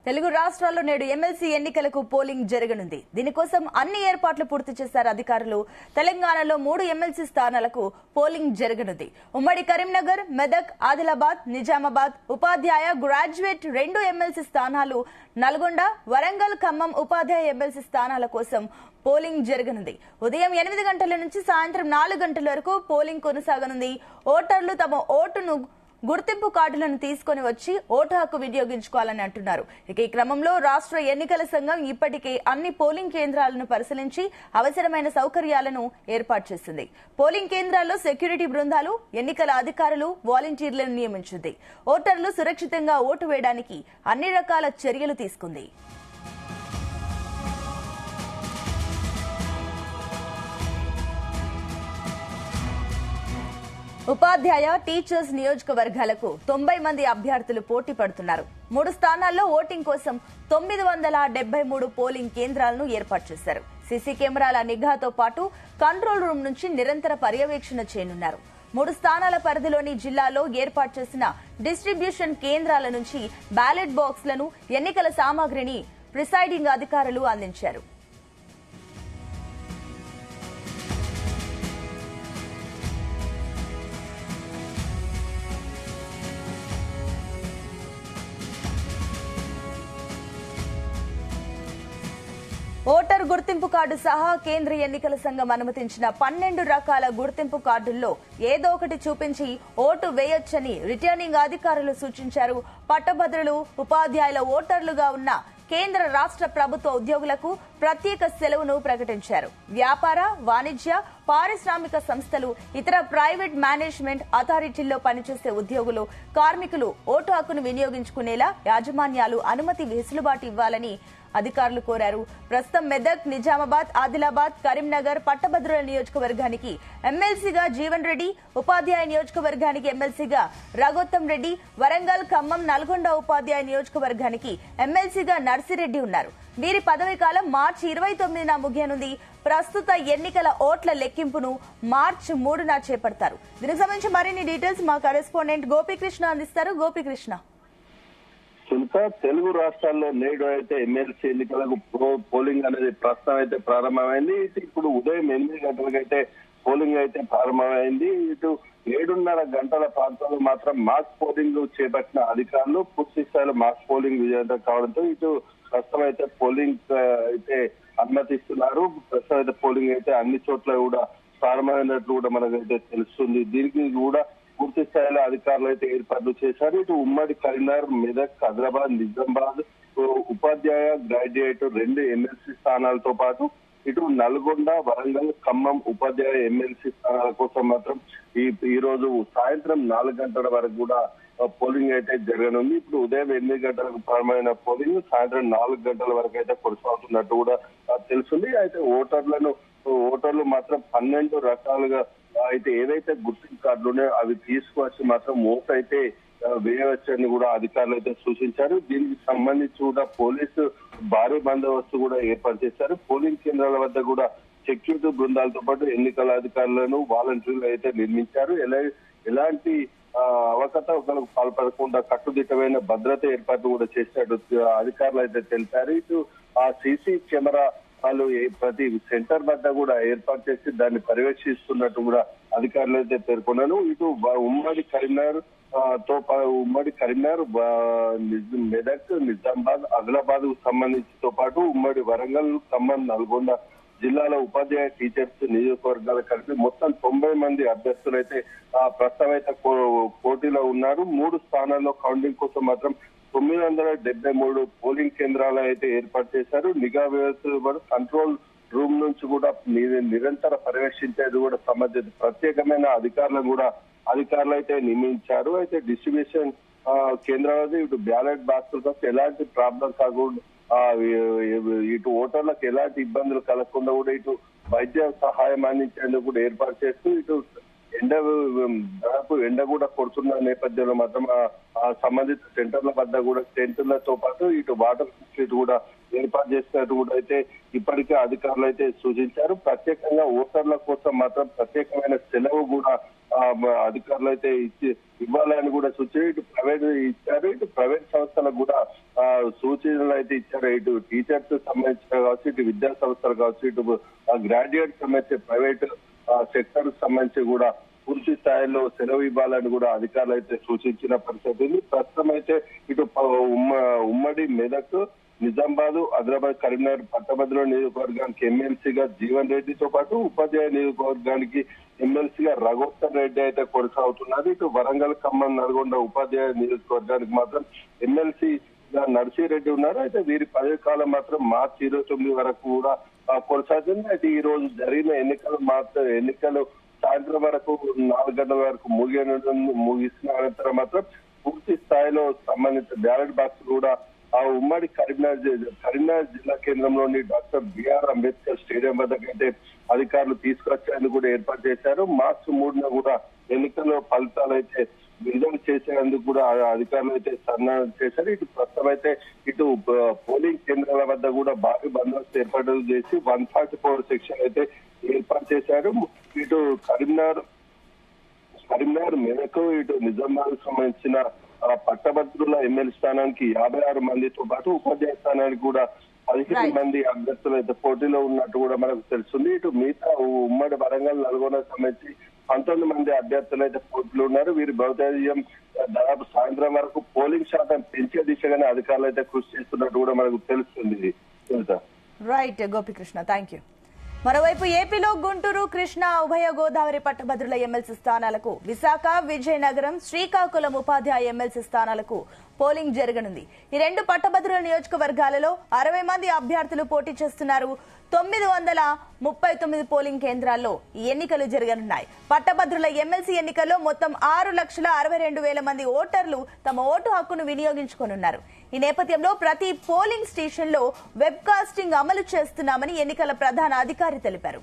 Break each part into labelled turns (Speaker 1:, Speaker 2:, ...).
Speaker 1: తెలుగు రాష్ట్రాల్లో నేడు ఎమ్మెల్సీ ఎన్నికలకు పోలింగ్ జరగనుంది. దీనికోసం అన్ని ఏర్పాట్లు పూర్తి చేశారు అధికారులు. తెలంగాణలో 3 ఎమ్మెల్సీ స్థానాలకు పోలింగ్ జరగనుంది. ఉమ్మడి కరీంనగర్, మెదక్, ఆదిలాబాద్, నిజామాబాద్ ఉపాధ్యాయ, గ్రాడ్యుయేట్ 2 ఎమ్మెల్సీ స్థానాలు, నల్గొండ, వరంగల్, ఖమ్మం ఉపాధ్యాయ ఎమ్మెల్సీ స్థానాల కోసం పోలింగ్ జరగనుంది. ఉదయం 8 గంటల నుంచి సాయంత్రం 4 గంటల వరకు పోలింగ్ కొనసాగనుంది. ఓటర్లు తమ ఓటును గుర్తింపు కార్డులను తీసుకుని వచ్చి ఓటు హక్కు వినియోగించుకోవాలని అంటున్నారు. ఇక ఈ క్రమంలో రాష్ట్ర ఎన్నికల సంఘం ఇప్పటికే అన్ని పోలింగ్ కేంద్రాలను పరిశీలించి అవసరమైన సౌకర్యాలను ఏర్పాటు చేసింది. పోలింగ్ కేంద్రాల్లో సెక్యూరిటీ బృందాలు, ఎన్నికల అధికారులు, వాలంటీర్లను నియమించింది. ఓటర్లు సురక్షితంగా ఓటు వేయడానికి అన్ని రకాల చర్యలు తీసుకుంది. ఉపాధ్యాయ, టీచర్స్ నియోజకవర్గాలకు 90 మంది అభ్యర్థులు పోటీ పడుతున్నారు. 3 స్థానాల్లో ఓటింగ్ కోసం 973 పోలింగ్ కేంద్రాలను ఏర్పాటు చేశారు. సీసీ కెమెరాల నిఘాతో పాటు కంట్రోల్ రూమ్ నుంచి నిరంతర పర్యవేక్షణ చేయనున్నారు. 3 స్థానాల పరిధిలోని జిల్లాలో ఏర్పాటు చేసిన డిస్ట్రిబ్యూషన్ కేంద్రాల నుంచి బ్యాలెట్ బాక్స్లను, ఎన్నికల సామాగ్రిని ప్రిసైడింగ్ అధికారులు అందించారు. ఓటర్ గుర్తింపు కార్డు సహా కేంద్ర ఎన్నికల సంఘం అనుమతించిన 12 రకాల గుర్తింపు కార్డుల్లో ఏదో ఒకటి చూపించి ఓటు వేయొచ్చని రిటర్నింగ్ అధికారులు సూచించారు. పట్టభద్రులు, ఉపాధ్యాయుల ఓటర్లుగా ఉన్న కేంద్ర రాష్ట్ర ప్రభుత్వ ఉద్యోగులకు ప్రత్యేక సెలవును ప్రకటించారు. వ్యాపార, వాణిజ్య, పారిశ్రామిక సంస్థలు, ఇతర ప్రైవేట్ మేనేజ్మెంట్ అథారిటీల్లో పనిచేసే ఉద్యోగులు, కార్మికులు ఓటు హక్కును వినియోగించుకునేలా యాజమాన్యాలు అనుమతి వెసులుబాటు ఇవ్వాలని అధికారులు కోరారు. ప్రస్తుతం మెదక్, నిజామాబాద్, ఆదిలాబాద్, కరీంనగర్ పట్టభద్రుల నియోజకవర్గానికి ఎమ్మెల్సీగా జీవన్ రెడ్డి, ఉపాధ్యాయ నియోజకవర్గానికి ఎమ్మెల్సీగా రఘోత్తం రెడ్డి, వరంగల్, ఖమ్మం, నల్గొండ ఉపాధ్యాయ నియోజకవర్గానికి ఎమ్మెల్సీగా నర్సిరెడ్డి ఉన్నారు. వీరి పదవీ కాలం మార్చి 29న ముగియనుంది. ప్రస్తుత ఎన్నికల ఓట్ల లెక్కింపును మార్చి 3న చేపడతారు. దీనికి సంబంధించి మరిన్ని డీటెయిల్స్ మా కరెస్పాండెంట్ గోపీకృష్ణ అందిస్తారు. గోపీకృష్ణ,
Speaker 2: తెలుగు రాష్ట్రాల్లో నేడు అయితే ఎమ్మెల్సీ ఎన్నికలకు పోలింగ్ అనేది ప్రస్తుతం అయితే ప్రారంభమైంది. ఇప్పుడు ఉదయం 8 గంటలకైతే పోలింగ్ అయితే ప్రారంభమైంది. ఇటు 7:30 గంటల ప్రాంతంలో మాత్రం మాస్ పోలింగ్ చేపట్టిన అధికారులు పూర్తి స్థాయిలో మాస్ పోలింగ్ విజయవంతం కావడంతో ఇటు ప్రస్తుతం అయితే పోలింగ్ అయితే అనుమతిస్తున్నారు. ప్రస్తుతం అయితే పోలింగ్ అయితే అన్ని చోట్ల కూడా ప్రారంభమైనట్లు కూడా మనకైతే తెలుస్తుంది. దీనికి కూడా పూర్తి స్థాయిలో అధికారులు అయితే ఏర్పాట్లు చేశారు. ఇటు ఉమ్మడి కరీంనగర్, మెదక్, ఆదిలాబాద్, నిజామాబాద్ ఉపాధ్యాయ, గ్రాడ్యుయేట్ 2 ఎమ్మెల్సీ స్థానాలతో పాటు ఇటు నల్గొండ, వరంగల్, ఖమ్మం ఉపాధ్యాయ ఎమ్మెల్సీ స్థానాల కోసం మాత్రం ఈ రోజు సాయంత్రం 4 గంటల వరకు కూడా పోలింగ్ అయితే జరగనుంది. ఇప్పుడు ఉదయం 8 గంటలకు ప్రారంభమైన పోలింగ్ సాయంత్రం 4 గంటల వరకు అయితే కొనసాగుతున్నట్టు కూడా తెలుస్తుంది. అయితే ఓటర్లు మాత్రం 12 రకాలుగా అయితే ఏదైతే గుర్తింపు కార్డులు ఉన్నాయో అవి తీసుకువచ్చి మాత్రం ఓటు అయితే వేయవచ్చని కూడా అధికారులు అయితే సూచించారు. దీనికి సంబంధించి కూడా పోలీసు భారీ బందోబస్తు కూడా ఏర్పాటు చేశారు. పోలింగ్ కేంద్రాల వద్ద కూడా సెక్యూరిటీ బృందాలతో పాటు ఎన్నికల అధికారులను, వాలంటీర్లు అయితే నిర్మించారు. ఎలాంటి అవకతవకలకు పాల్పడకుండా కట్టుదిట్టమైన భద్రత ఏర్పాటు కూడా చేసినట్టు అధికారులు అయితే తెలిపారు. ఇటు ఆ సీసీ కెమెరా వాళ్ళు ప్రతి సెంటర్ వద్ద కూడా ఏర్పాటు చేసి దాన్ని పర్యవేక్షిస్తున్నట్టు కూడా అధికారులు అయితే పేర్కొన్నారు. ఇటు ఉమ్మడి కరీంనగర్ మెదక్, నిజామాబాద్, ఆదిలాబాద్ కు సంబంధించితో పాటు ఉమ్మడి వరంగల్, ఖమ్మం, నల్గొండ జిల్లాల ఉపాధ్యాయ, టీచర్స్ నియోజకవర్గాలు కలిపి మొత్తం 90 మంది అభ్యర్థులు అయితే ప్రస్తుతం అయితే పోటీలో ఉన్నారు. 3 స్థానాల్లో కౌంటింగ్ కోసం మాత్రం 973 పోలింగ్ కేంద్రాలు అయితే ఏర్పాటు చేశారు. నిఘా వ్యవస్థ, కంట్రోల్ రూమ్ నుంచి కూడా నిరంతర పర్యవేక్షించేది కూడా సంబంధిత ప్రత్యేకమైన అధికారులు అయితే నియమించారు. అయితే డిస్ట్రిబ్యూషన్ కేంద్రాలది ఇటు బ్యాలెట్ బాక్సులతో ఎలాంటి ప్రాబ్లం కాకుండా ఇటు ఓటర్లకు ఎలాంటి ఇబ్బందులు కలగకుండా కూడా ఇటు వైద్య సహాయం అందించేందుకు కూడా ఏర్పాటు చేస్తూ ఇటు దాదాపు ఎండ కూడా కొడుతున్న నేపథ్యంలో మాత్రం ఆ సంబంధిత సెంటర్ల వద్ద కూడా టెంటులతో పాటు ఇటు వాటర్ ఫెసిలిటీ కూడా ఏర్పాటు చేసినట్టు కూడా అయితే ఇప్పటికే అధికారులు అయితే సూచించారు. ప్రత్యేకంగా ఓటర్ల కోసం మాత్రం ప్రత్యేకమైన సెలవు కూడా అధికారులు అయితే ఇవ్వాలని కూడా సూచన ఇటు ప్రైవేట్ ఇచ్చారు. ఇటు ప్రైవేట్ సంస్థలకు కూడా సూచనలు అయితే ఇచ్చారు. ఇటు టీచర్స్ సంబంధించిన కావచ్చు, ఇటు విద్యా సంస్థలు కావచ్చు, ఇటు గ్రాడ్యుయేట్ సంబంధించి ప్రైవేట్ సెక్టర్ సంబంధించి కూడా పూర్తి స్థాయిలో సెలవు ఇవ్వాలని కూడా అధికారులు అయితే సూచించిన పరిస్థితి ఉంది. ప్రస్తుతం అయితే ఇటు ఉమ్మడి మెదక్, నిజామాబాద్, ఆదిలాబాద్, కరీంనగర్, పట్టభద్రుల నియోజకవర్గానికి ఎమ్మెల్సీగా జీవన్ రెడ్డితో పాటు ఉపాధ్యాయ నియోజకవర్గానికి ఎమ్మెల్సీగా రఘోత్తర్ రెడ్డి అయితే కొనసాగుతున్నారు. ఇటు వరంగల్, ఖమ్మం, నల్గొండ ఉపాధ్యాయ నియోజకవర్గానికి మాత్రం ఎమ్మెల్సీ నర్సిరెడ్డి ఉన్నారు. అయితే వీరి పదవి కాలం మాత్రం మార్చి 29 వరకు కూడా కొనసాగుతుంది. అయితే ఈ రోజు జరిగిన ఎన్నికలు సాయంత్రం వరకు 4 గంటల వరకు ముగిసిన అనంతరం మాత్రం పూర్తి స్థాయిలో సంబంధిత బ్యాలెట్ బాక్స్ కూడా ఆ ఉమ్మడి కరీంనగర్ జిల్లా కేంద్రంలోని డాక్టర్ బిఆర్ అంబేద్కర్ స్టేడియం వద్దకైతే అధికారులు తీసుకొచ్చేందుకు కూడా ఏర్పాటు చేశారు. మార్చి 3న కూడా ఎన్నికల్లో ఫలితాలు అయితే విడుదల చేసేందుకు కూడా అధికారులు అయితే సన్నాహం చేశారు. ఇటు ప్రస్తుతం అయితే ఇటు పోలింగ్ కేంద్రాల వద్ద కూడా భారీ బందోబస్తు ఏర్పాటు చేసి 144 సెక్షన్ అయితే ఏర్పాటు చేశారు. ఇటు కరీంనగర్, మెదక్, ఇటు నిజామాబాద్ సంబంధించిన పట్టభద్రుల ఎమ్మెల్యే స్థానానికి 56 మందితో పాటు ఉపాధ్యాయ స్థానానికి కూడా 15 మంది అభ్యర్థులు అయితే పోటీలో ఉన్నట్టు కూడా మనకు తెలుస్తుంది. ఇటు మిగతా ఉమ్మడి వరంగల్, నల్గొండ సంబంధించి 19 మంది అభ్యర్థులు అయితే పోటీలు ఉన్నారు. వీరి భౌతికం దాదాపు సాయంత్రం వరకు పోలింగ్ శాతం పెంచే దిశగానే అధికారులు అయితే కృషి చేస్తున్నట్టు కూడా మనకు తెలుస్తుంది.
Speaker 1: Right Gopikrishna, thank you. మరోవైపు ఏపీలో గుంటూరు, కృష్ణా, ఉభయ గోదావరి పట్టభద్రుల ఎమ్మెల్సీ స్థానాలకు, విశాఖ, విజయనగరం, శ్రీకాకుళం ఉపాధ్యాయ ఎమ్మెల్సీ స్థానాలకు పోలింగ్ జరగనుంది. ఈ 2 పట్టభద్రుల నియోజకవర్గాలలో 60 మంది అభ్యర్థులు పోటీ చేస్తున్నారు. 939 పోలింగ్ కేంద్రాల్లో ఈ ఎన్నికలు జరగనున్నాయి. పట్టభద్రుల ఎమ్మెల్సీ ఎన్నికల్లో మొత్తం 6,62,000 మంది ఓటర్లు తమ ఓటు హక్కును వినియోగించుకోనున్నారు. ఈ నేపథ్యంలో ప్రతి పోలింగ్ స్టేషన్ లో వెబ్ కాస్టింగ్ అమలు చేస్తున్నామని ఎన్నికల ప్రధాన అధికారి తెలిపారు.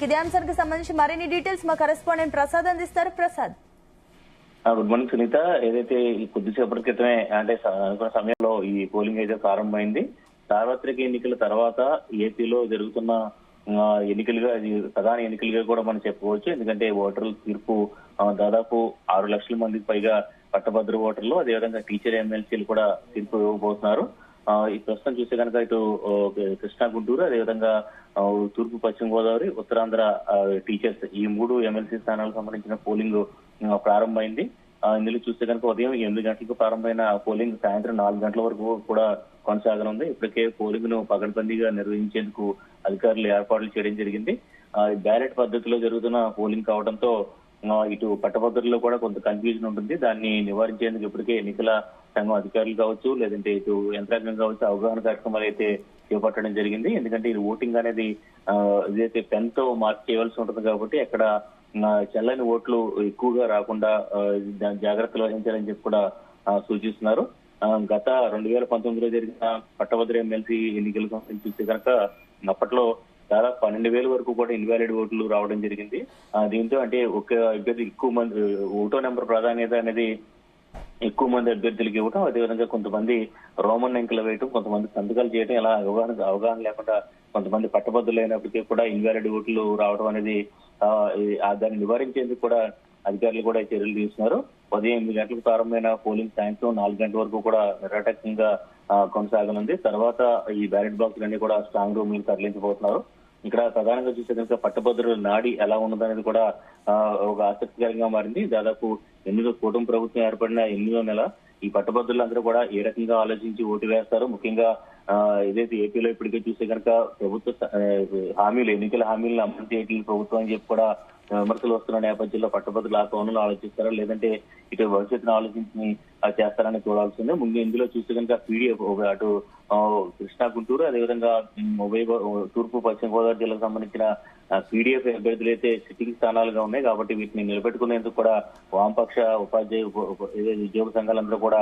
Speaker 1: ఇదే అంశానికి సంబంధించి మరిన్ని డీటెయిల్స్ మా కరెస్పాండెంట్ ప్రసాద్ అందిస్తారు. ప్రసాద్.
Speaker 3: Good morning Sunitha. ఏదైతే ఈ కొద్దిసేపటి క్రితమే అంటే అనుకున్న సమయంలో ఈ పోలింగ్ అయితే ప్రారంభమైంది. సార్వత్రిక ఎన్నికల తర్వాత ఏపీలో జరుగుతున్న ఎన్నికలుగా, ఇది ప్రధాన ఎన్నికలుగా కూడా మనం చెప్పుకోవచ్చు. ఎందుకంటే ఓటర్ల తీర్పు దాదాపు 6 లక్షల మందికి పైగా పట్టభద్ర ఓటర్లు, అదేవిధంగా టీచర్ ఎమ్మెల్సీలు కూడా తీర్పు ఇవ్వబోతున్నారు. ఈ ప్రస్తుతం చూస్తే కనుక ఇటు కృష్ణా, గుంటూరు, అదేవిధంగా తూర్పు, పశ్చిమ గోదావరి, ఉత్తరాంధ్ర టీచర్స్, ఈ 3 ఎమ్మెల్సీ స్థానాలకు సంబంధించిన పోలింగ్ ప్రారంభమైంది. ఇందులో చూస్తే కనుక ఉదయం 8 గంటలకు ప్రారంభమైన పోలింగ్ సాయంత్రం 4 గంటల వరకు కూడా కొనసాగనుంది. ఇప్పటికే పోలింగ్ ను పకడ్బందీగా నిర్వహించేందుకు అధికారులు ఏర్పాట్లు చేయడం జరిగింది. బ్యాలెట్ పద్ధతిలో జరుగుతున్న పోలింగ్ కావడంతో ఇటు పట్టభద్రుల్లో కూడా కొంత కన్ఫ్యూజన్ ఉంటుంది. దాన్ని నివారించేందుకు ఇప్పటికే ఎన్నికల సంఘం అధికారులు కావచ్చు, లేదంటే ఇటు యంత్రాంగం కావచ్చు, అవగాహన కార్యక్రమాలు అయితే చేపట్టడం జరిగింది. ఎందుకంటే ఇది ఓటింగ్ అనేది ఏదైతే పెన్ తో మార్క్ చేయవలసి ఉంటుంది కాబట్టి అక్కడ చెల్లని ఓట్లు ఎక్కువగా రాకుండా జాగ్రత్తలు వహించాలని చెప్పి కూడా సూచిస్తున్నారు. గత 2019లో జరిగిన పట్టభద్ర ఎమ్మెల్సీ ఎన్నికలకు సంబంధించి చూస్తే కనుక అప్పట్లో దాదాపు 12,000 వరకు కూడా ఇన్వాలిడ్ ఓట్లు రావడం జరిగింది. దీంతో అంటే ఒక అభ్యర్థి ఎక్కువ మంది ఓటో నెంబర్ ప్రాధాన్యత అనేది ఎక్కువ మంది అభ్యర్థులకు ఇవ్వడం, అదేవిధంగా కొంతమంది రోమన్ అంకెలు వేయటం, కొంతమంది సంతకాలు చేయడం, ఇలా అవగాహన లేకుండా కొంతమంది పట్టభద్రులు అయినప్పటికీ కూడా ఇన్వాలిడ్ ఓట్లు రావడం అనేది దాన్ని నివారించేందుకు కూడా అధికారులు కూడా చర్యలు తీసుకున్నారు. ఉదయం 8 గంటలకు ప్రారంభమైన పోలింగ్ సాయంత్రం 4 గంటల వరకు కూడా నిరాటకంగా కొనసాగనుంది. తర్వాత ఈ బ్యాలెట్ బాక్సులన్నీ కూడా స్ట్రాంగ్ రూమ్ తరలించబోతున్నారు. ఇక్కడ ప్రధానంగా చూసే కనుక పట్టభద్రుల నాడి ఎలా ఉన్నదనేది కూడా ఒక ఆసక్తికరంగా మారింది. దాదాపు కూటమి ప్రభుత్వం ఏర్పడిన 8వ నెల ఈ పట్టభద్రులందరూ కూడా ఏ రకంగా ఆలోచించి ఓటు వేస్తారు, ముఖ్యంగా ఏదైతే ఏపీలో ఇప్పటికే చూసే కనుక ప్రభుత్వ హామీలు, ఎన్నికల హామీలను అమలు చేయట్లేదు ప్రభుత్వం అని చెప్పి కూడా విమర్శలు వస్తున్న నేపథ్యంలో పట్టభద్రులు ఆ కోణంలో ఆలోచిస్తారా, లేదంటే ఇటు భవిష్యత్తును ఆలోచించి చేస్తారని చూడాల్సిందే. ముందు ఇందులో చూస్తే కనుక పీడీఎఫ్ అటు కృష్ణా, గుంటూరు, అదేవిధంగా తూర్పు, పశ్చిమ గోదావరి జిల్లాకు సంబంధించిన పీడీఎఫ్ అభ్యర్థులు అయితే సిట్టింగ్ స్థానాలుగా ఉన్నాయి. కాబట్టి వీటిని నిలబెట్టుకునేందుకు కూడా వామపక్ష ఉపాధ్యాయ ఉద్యోగ సంఘాలందరూ కూడా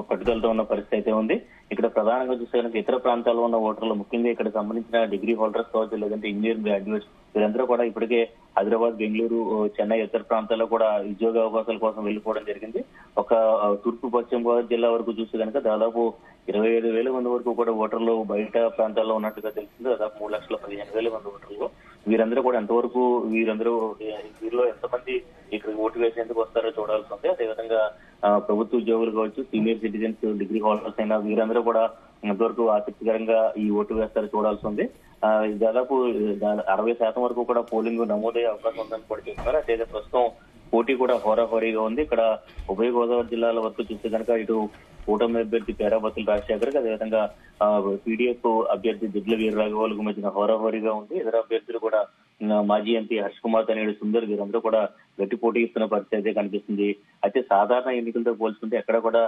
Speaker 3: పట్టుదలతో ఉన్న పరిస్థితి అయితే ఉంది. ఇక్కడ ప్రధానంగా చూస్తే కనుక ఇతర ప్రాంతాల్లో ఉన్న ఓటర్లు, ముఖ్యంగా ఇక్కడ సంబంధించిన డిగ్రీ హోల్డర్స్ కావచ్చు, లేదంటే ఇంజనీరింగ్ గ్రాడ్యుయేట్స్, వీరందరూ కూడా ఇప్పటికే హైదరాబాద్, బెంగళూరు, చెన్నై ఇతర ప్రాంతాల్లో కూడా ఉద్యోగ అవకాశాల కోసం వెళ్లిపోవడం జరిగింది. ఒక తూర్పు పశ్చిమ గోదావరి జిల్లా వరకు చూస్తే కనుక దాదాపు 25,000 మంది వరకు కూడా ఓటర్లు బయట ప్రాంతాల్లో ఉన్నట్టుగా తెలిసింది. దాదాపు 3,15,000 మంది ఓటర్లు. వీరందరూ కూడా ఎంతవరకు వీరిలో ఎంతమంది ఇక్కడ ఓటు వేసేందుకు వస్తారో చూడాల్సి ఉంది. అదేవిధంగా ప్రభుత్వ ఉద్యోగులు కావచ్చు, సీనియర్ సిటిజన్స్, డిగ్రీ హోల్డర్స్ అయినా వీరందరూ కూడా ఎంతవరకు ఆసక్తికరంగా ఈ ఓటు వేస్తారో చూడాల్సి ఉంది. దాదాపు 60% వరకు కూడా పోలింగ్ నమోదయ్యే అవకాశం ఉందని కూడా చెప్తున్నారు. అయితే ప్రస్తుతం పోటీ కూడా హోరాహోరీగా ఉంది. ఇక్కడ ఉభయ గోదావరి జిల్లాల వరకు చూస్తే కనుక ఇటు కూటమి అభ్యర్థి పేరాబత్తుల రాజశేఖర్, అదేవిధంగా పీడీఎఫ్ అభ్యర్థి దిడ్ల వీరరాఘవులకు మధ్యన హోరాహోరీగా ఉంది. ఇతర అభ్యర్థులు కూడా మాజీ ఎంపీ హర్ష్ కుమార్ తనేడు సుందర్ వీరందరూ కూడా గట్టి పోటీ ఇస్తున్న పరిస్థితి అయితే కనిపిస్తుంది. అయితే సాధారణ ఎన్నికలతో పోల్చుకుంటే ఎక్కడ కూడా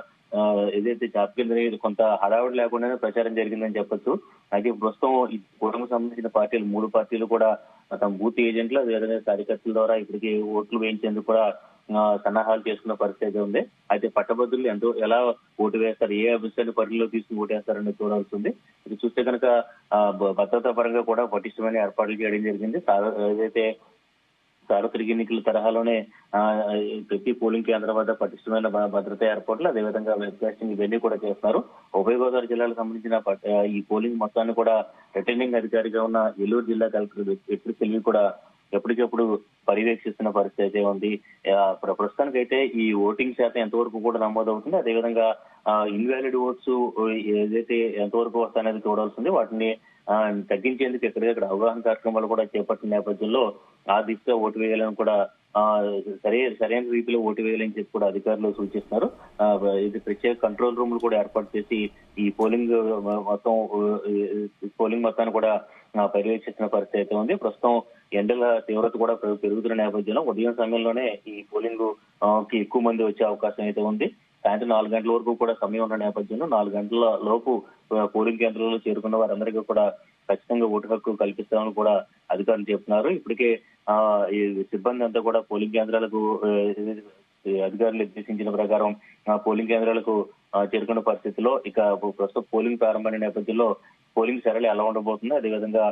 Speaker 3: ఏదైతే జాతీయ కొంత హడావుడి లేకుండానే ప్రచారం జరిగిందని చెప్పొచ్చు. అయితే ప్రస్తుతం ఈ కూటమికి సంబంధించిన పార్టీలు 3 పార్టీలు కూడా తమ బూత్ ఏజెంట్లు, అదేవిధంగా కార్యకర్తల ద్వారా ఇప్పటికీ ఓట్లు వేయించేందుకు కూడా సన్నాహాలు చేసుకున్న పరిస్థితి ఉంది. అయితే పట్టభద్రులు ఎలా ఓటు వేస్తారు, ఏ అంశాన్ని పరిధిలో తీసుకుని ఓటు వేస్తారని చూడాల్సి ఉంది. ఇది చూస్తే కనుక భద్రతా పరంగా కూడా పటిష్టమైన ఏర్పాట్లు చేయడం జరిగింది. ఏదైతే సార్వత్రిక ఎన్నికల తరహాలోనే ప్రతి పోలింగ్ కేంద్రం వద్ద పటిష్టమైన భద్రతా ఏర్పాట్లు, అదేవిధంగా వెబ్ కాస్టింగ్ ఇవన్నీ కూడా చేస్తున్నారు. ఉభయ గోదావరి జిల్లాలకు సంబంధించిన ఈ పోలింగ్ మొత్తాన్ని కూడా రిటర్నింగ్ అధికారిగా ఉన్న ఏలూరు జిల్లా కలెక్టర్ సెల్వి కూడా ఎప్పటికప్పుడు పర్యవేక్షిస్తున్న పరిస్థితి అయితే ఉంది. ప్రస్తుతానికైతే ఈ ఓటింగ్ శాతం ఎంతవరకు కూడా నమోదవుతుంది, అదేవిధంగా ఇన్వాలిడ్ ఓట్స్ ఏదైతే ఎంతవరకు వస్తాయనేది చూడాల్సింది. వాటిని తగ్గించేందుకు ఎక్కడికక్కడ అవగాహన కార్యక్రమాలు కూడా చేపట్టిన నేపథ్యంలో ఆ దిశగా ఓటు వేయాలని కూడా సరైన రీతిలో ఓటు వేయాలని చెప్పి కూడా అధికారులు సూచిస్తున్నారు. ఇది ప్రత్యేక కంట్రోల్ రూమ్లు కూడా ఏర్పాటు చేసి ఈ పోలింగ్ మొత్తాన్ని కూడా పర్యవేక్షిస్తున్న పరిస్థితి అయితే ఉంది. ప్రస్తుతం ఎండల తీవ్రత కూడా పెరుగుతున్న నేపథ్యంలో ఉదయం సమయంలోనే ఈ పోలింగ్ కి ఎక్కువ మంది వచ్చే అవకాశం అయితే ఉంది. సాయంత్రం 4 గంటల వరకు కూడా సమయం ఉన్న నేపథ్యంలో 4 గంటల లోపు పోలింగ్ కేంద్రంలో చేరుకున్న వారందరికీ కూడా ఖచ్చితంగా ఓటు హక్కు కల్పిస్తామని కూడా అధికారులు చెప్తున్నారు. ఇప్పటికే ఈ సిబ్బంది అంతా కూడా పోలింగ్ కేంద్రాలకు అధికారులు నిర్దేశించిన ప్రకారం పోలింగ్ కేంద్రాలకు చేరుకున్న పరిస్థితిలో ఇక ప్రస్తుతం పోలింగ్ ప్రారంభమైన నేపథ్యంలో పోలింగ్ సరళి ఎలా ఉండబోతుంది, అదేవిధంగా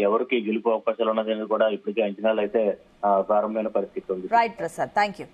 Speaker 3: ఎవరికి గెలుపు అవకాశాలు ఉన్నదని కూడా ఇప్పటికే అంచనాలు అయితే ప్రారంభమైన పరిస్థితి ఉంది.
Speaker 1: Right Prasad, thank you.